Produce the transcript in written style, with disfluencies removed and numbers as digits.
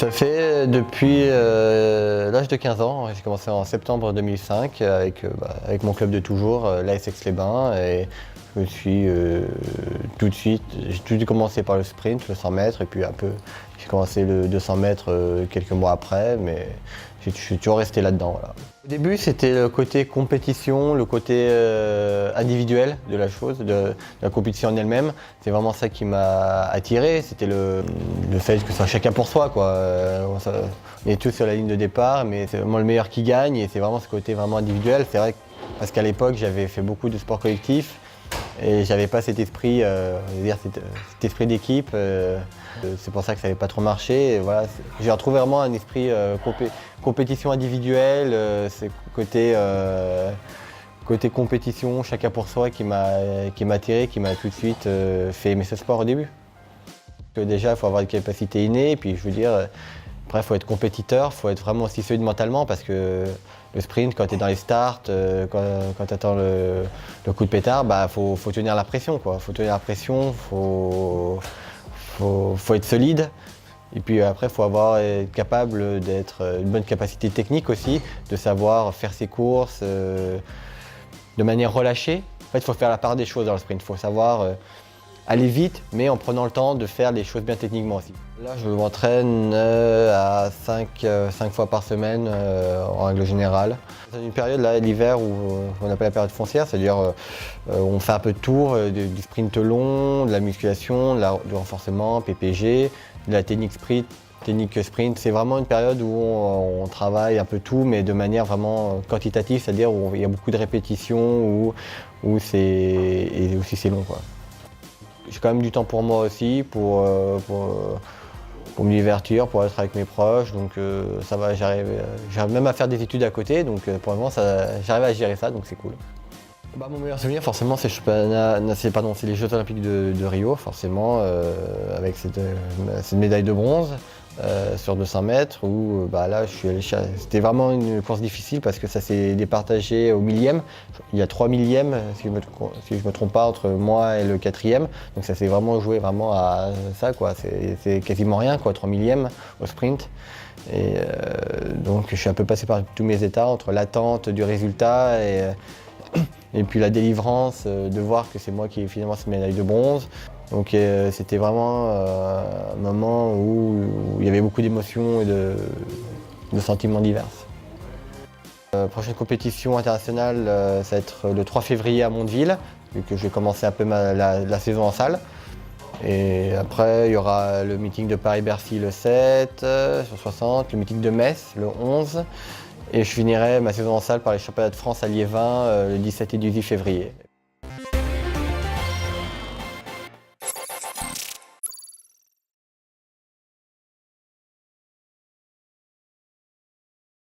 Ça fait depuis l'âge de 15 ans. J'ai commencé en septembre 2005 avec mon club de toujours, l'AS Aix-les-Bains. Et je me suis tout de suite, j'ai tout de suite commencé par le sprint, le 100 mètres, et puis un peu, j'ai commencé le 200 mètres quelques mois après, mais je suis toujours resté là-dedans. Voilà. Au début, c'était le côté compétition, le côté individuel de la chose, de la compétition en elle-même. C'est vraiment ça qui m'a attiré. C'était le fait que ce soit chacun pour soi, quoi. On est tous sur la ligne de départ, mais c'est vraiment le meilleur qui gagne, et c'est vraiment ce côté vraiment individuel. C'est vrai parce qu'à l'époque, j'avais fait beaucoup de sport collectif. Et j'avais pas cet esprit, cet esprit d'équipe. C'est pour ça que ça n'avait pas trop marché. Et voilà, j'ai retrouvé vraiment un esprit compétition individuelle, c'est côté compétition, chacun pour soi qui m'a attiré, qui m'a tout de suite fait aimer ce sport au début. Déjà, il faut avoir des capacités innées, et puis je veux dire, après, il faut être compétiteur, il faut être vraiment aussi solide mentalement, parce que le sprint, quand tu es dans les starts, quand tu attends le coup de pétard, faut tenir la pression, quoi. Faut tenir la pression, faut être solide. Et puis après, il faut être capable d'être une bonne capacité technique aussi, de savoir faire ses courses de manière relâchée. En fait, il faut faire la part des choses dans le sprint. Il faut savoir aller vite, mais en prenant le temps de faire les choses bien techniquement aussi. Là, je m'entraîne à 5 fois par semaine en règle générale. C'est une période, là, l'hiver, où on appelle la période foncière, c'est-à-dire on fait un peu de tour, du sprint long, de la musculation, du renforcement, PPG, de la technique sprint. C'est vraiment une période où on travaille un peu tout, mais de manière vraiment quantitative, c'est-à-dire où il y a beaucoup de répétitions, où c'est long, quoi. J'ai quand même du temps pour moi aussi, pour me divertir, pour être avec mes proches, donc ça va, j'arrive même à faire des études à côté, donc pour le moment j'arrive à gérer ça, donc c'est cool. Mon meilleur souvenir forcément c'est les Jeux Olympiques de Rio, forcément, avec cette médaille de bronze sur 200 mètres, où là c'était vraiment une course difficile parce que ça s'est départagé au millième. Il y a 3 millièmes, si je me trompe pas, entre moi et le 4e, donc ça s'est vraiment joué vraiment à ça, quoi. C'est quasiment rien, quoi, 3 millièmes au sprint. Et donc je suis un peu passé par tous mes états entre l'attente du résultat et puis la délivrance, de voir que c'est moi qui ai finalement cette médaille de bronze. Donc c'était vraiment un moment où il y avait beaucoup d'émotions et de sentiments divers. Prochaine compétition internationale, ça va être le 3 février à Mondeville, vu que je vais commencer un peu la saison en salle. Et après, il y aura le meeting de Paris-Bercy le 7 sur 60, le meeting de Metz le 11. Et je finirai ma saison en salle par les championnats de France à Liévin le 17 et 18 février.